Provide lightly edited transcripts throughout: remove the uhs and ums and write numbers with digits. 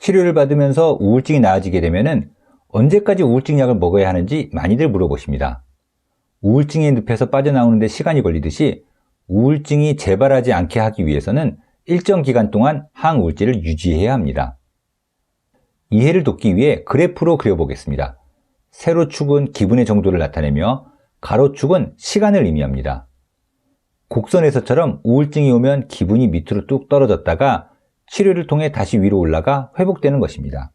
치료를 받으면서 우울증이 나아지게 되면은 언제까지 우울증 약을 먹어야 하는지 많이들 물어보십니다. 우울증의 늪에서 빠져나오는데 시간이 걸리듯이 우울증이 재발하지 않게 하기 위해서는 일정 기간 동안 항우울제를 유지해야 합니다. 이해를 돕기 위해 그래프로 그려보겠습니다. 세로축은 기분의 정도를 나타내며 가로축은 시간을 의미합니다. 곡선에서처럼 우울증이 오면 기분이 밑으로 뚝 떨어졌다가 치료를 통해 다시 위로 올라가 회복되는 것입니다.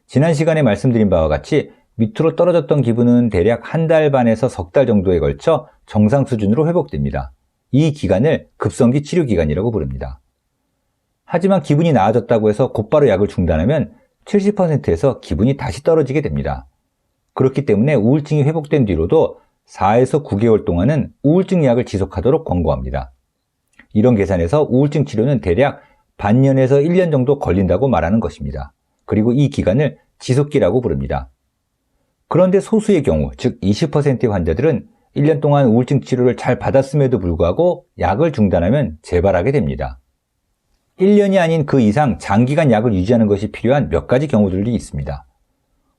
지난 시간에 말씀드린 바와 같이 밑으로 떨어졌던 기분은 대략 한 달 반에서 석 달 정도에 걸쳐 정상 수준으로 회복됩니다. 이 기간을 급성기 치료 기간이라고 부릅니다. 하지만 기분이 나아졌다고 해서 곧바로 약을 중단하면 70%에서 기분이 다시 떨어지게 됩니다. 그렇기 때문에 우울증이 회복된 뒤로도 4에서 9개월 동안은 우울증 약을 지속하도록 권고합니다. 이런 계산에서 우울증 치료는 대략 반년에서 1년 정도 걸린다고 말하는 것입니다. 그리고 이 기간을 지속기라고 부릅니다. 그런데 소수의 경우, 즉 20%의 환자들은 1년 동안 우울증 치료를 잘 받았음에도 불구하고 약을 중단하면 재발하게 됩니다. 1년이 아닌 그 이상 장기간 약을 유지하는 것이 필요한 몇 가지 경우들이 있습니다.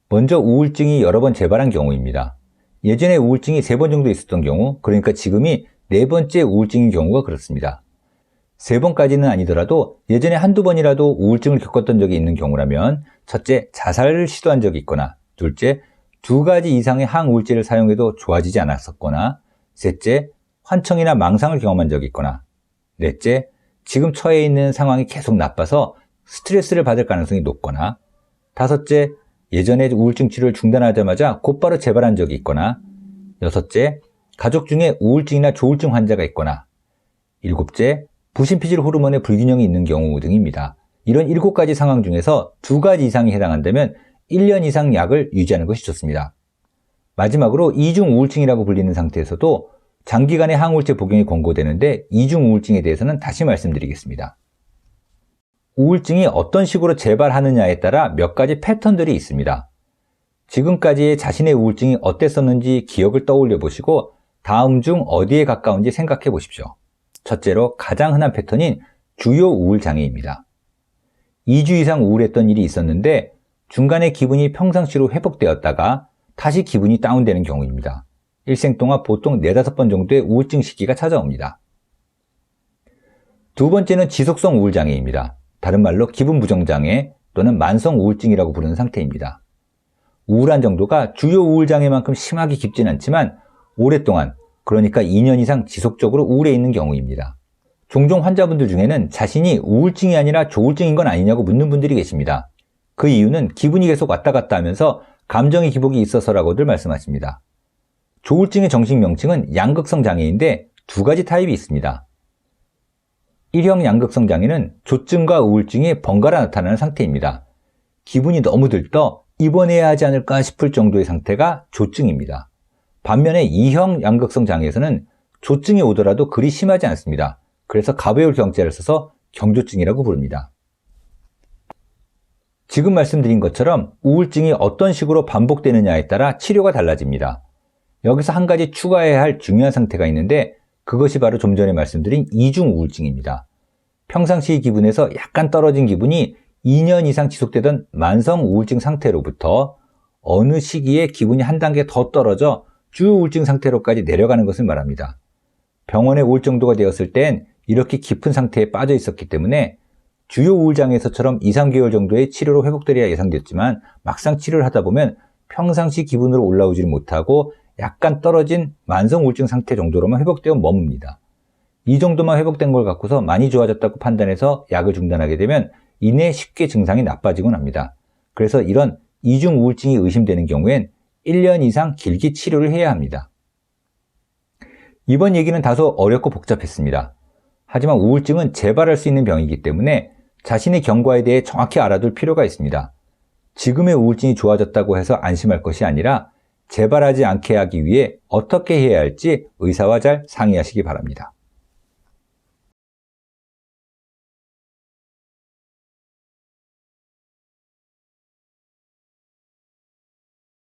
먼저 우울증이 여러 번 재발한 경우입니다. 예전에 우울증이 3번 정도 있었던 경우, 그러니까 지금이 4번째 우울증인 경우가 그렇습니다. 3번까지는 아니더라도 예전에 한두 번이라도 우울증을 겪었던 적이 있는 경우라면 첫째, 자살을 시도한 적이 있거나 둘째, 2가지 이상의 항우울제를 사용해도 좋아지지 않았었거나 셋째, 환청이나 망상을 경험한 적이 있거나 넷째, 지금 처해 있는 상황이 계속 나빠서 스트레스를 받을 가능성이 높거나 다섯째, 예전에 우울증 치료를 중단하자마자 곧바로 재발한 적이 있거나 여섯째, 가족 중에 우울증이나 조울증 환자가 있거나 일곱째, 부신피질 호르몬의 불균형이 있는 경우 등입니다. 이런 7가지 상황 중에서 2가지 이상이 해당한다면 1년 이상 약을 유지하는 것이 좋습니다. 마지막으로 이중 우울증이라고 불리는 상태에서도 장기간의 항우울제 복용이 권고되는데 이중 우울증에 대해서는 다시 말씀드리겠습니다. 우울증이 어떤 식으로 재발하느냐에 따라 몇 가지 패턴들이 있습니다. 지금까지의 자신의 우울증이 어땠었는지 기억을 떠올려 보시고 다음 중 어디에 가까운지 생각해 보십시오. 첫째로 가장 흔한 패턴인 주요 우울 장애입니다. 2주 이상 우울했던 일이 있었는데 중간에 기분이 평상시로 회복되었다가 다시 기분이 다운되는 경우입니다. 일생 동안 보통 4-5번 정도의 우울증 시기가 찾아옵니다. 두 번째는 지속성 우울장애입니다. 다른 말로 기분 부정장애 또는 만성 우울증이라고 부르는 상태입니다. 우울한 정도가 주요 우울장애만큼 심하게 깊진 않지만 오랫동안, 그러니까 2년 이상 지속적으로 우울해 있는 경우입니다. 종종 환자분들 중에는 자신이 우울증이 아니라 조울증인 건 아니냐고 묻는 분들이 계십니다. 그 이유는 기분이 계속 왔다 갔다 하면서 감정의 기복이 있어서라고들 말씀하십니다. 조울증의 정식 명칭은 양극성 장애인데 2가지 타입이 있습니다. 1형 양극성 장애는 조증과 우울증이 번갈아 나타나는 상태입니다. 기분이 너무 들떠 입원해야 하지 않을까 싶을 정도의 상태가 조증입니다. 반면에 2형 양극성 장애에서는 조증이 오더라도 그리 심하지 않습니다. 그래서 가벼울 경자를 써서 경조증이라고 부릅니다. 지금 말씀드린 것처럼 우울증이 어떤 식으로 반복되느냐에 따라 치료가 달라집니다. 여기서 한 가지 추가해야 할 중요한 상태가 있는데 그것이 바로 좀 전에 말씀드린 이중 우울증입니다. 평상시 기분에서 약간 떨어진 기분이 2년 이상 지속되던 만성 우울증 상태로부터 어느 시기에 기분이 한 단계 더 떨어져 주요 우울증 상태로까지 내려가는 것을 말합니다. 병원에 올 정도가 되었을 땐 이렇게 깊은 상태에 빠져 있었기 때문에 주요 우울장애에서처럼 2-3개월 정도의 치료로 회복되리야 예상됐지만 막상 치료를 하다 보면 평상시 기분으로 올라오지를 못하고 약간 떨어진 만성 우울증 상태 정도로만 회복되어 머뭅니다. 이 정도만 회복된 걸 갖고서 많이 좋아졌다고 판단해서 약을 중단하게 되면 이내 쉽게 증상이 나빠지곤 합니다. 그래서 이런 이중 우울증이 의심되는 경우엔 1년 이상 길게 치료를 해야 합니다. 이번 얘기는 다소 어렵고 복잡했습니다. 하지만 우울증은 재발할 수 있는 병이기 때문에 자신의 경과에 대해 정확히 알아둘 필요가 있습니다. 지금의 우울증이 좋아졌다고 해서 안심할 것이 아니라 재발하지 않게 하기 위해 어떻게 해야 할지 의사와 잘 상의하시기 바랍니다.